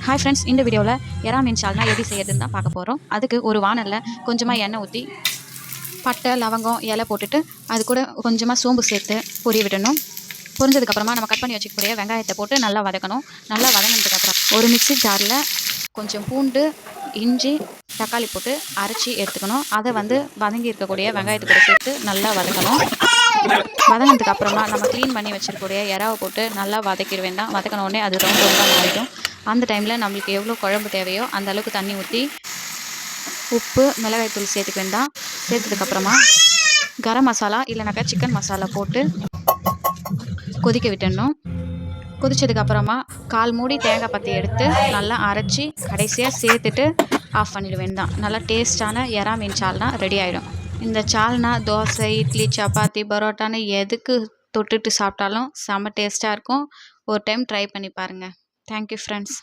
Hi friends, இந்த வீடியோவில் எறா மீன் சால்னா எப்படி செய்யறதுன்னு தான் பார்க்க போகிறோம். அதுக்கு ஒரு வானலில் கொஞ்சமாக எண்ணெய் ஊற்றி பட்டை லவங்கம் இலை போட்டுட்டு அது கூட கொஞ்சமாக சோம்பு சேர்த்து பொரிய விடணும். பொரிஞ்சதுக்கப்புறமா நம்ம கட் பண்ணி வச்சுக்கக்கூடிய வெங்காயத்தை போட்டு நல்லா வதக்கணும். நல்லா வதங்கினதுக்கப்புறம் ஒரு மிக்ஸி ஜாரில் கொஞ்சம் பூண்டு, இஞ்சி, தக்காளி போட்டு அரைச்சி எடுத்துக்கணும். அதை வதங்கி இருக்கக்கூடிய வெங்காயத்தை கூட சேர்த்து நல்லா வதக்கணும். வதங்கினதுக்கு அப்புறமா நம்ம க்ளீன் பண்ணி வச்சிருக்கக்கூடிய எறாவை போட்டு நல்லா வதக்கிட வேண்டாம். வதக்கினோடனே அது ரவுண்ட் ரவுண்டாக மாறிடும். அந்த டைமில் நம்மளுக்கு எவ்வளோ குழம்பு தேவையோ அந்த அளவுக்கு தண்ணி ஊற்றி உப்பு மிளகாய்த்தூள் சேர்த்துக்க வேண்டாம். சேர்த்ததுக்கப்புறமா கரம் மசாலா இல்லைனாக்கா சிக்கன் மசாலா போட்டு கொதிக்க விட்டுடணும். கொதிச்சதுக்கப்புறமா 1/4 மூடி தேங்காய் பற்றி எடுத்து நல்லா அரைச்சி கடைசியாக சேர்த்துட்டு ஆஃப் பண்ணிட வேண்டாம். நல்லா டேஸ்டான எறா மீன் சால்னா ரெடி ஆகிடும். இந்த சால்னா தோசை, இட்லி, சப்பாத்தி, பரோட்டான்னு எதுக்கு தொட்டுட்டு சாப்பிட்டாலும் செம்ம டேஸ்ட்டாக இருக்கும். ஒரு டைம் ட்ரை பண்ணி பாருங்கள். Thank you friends.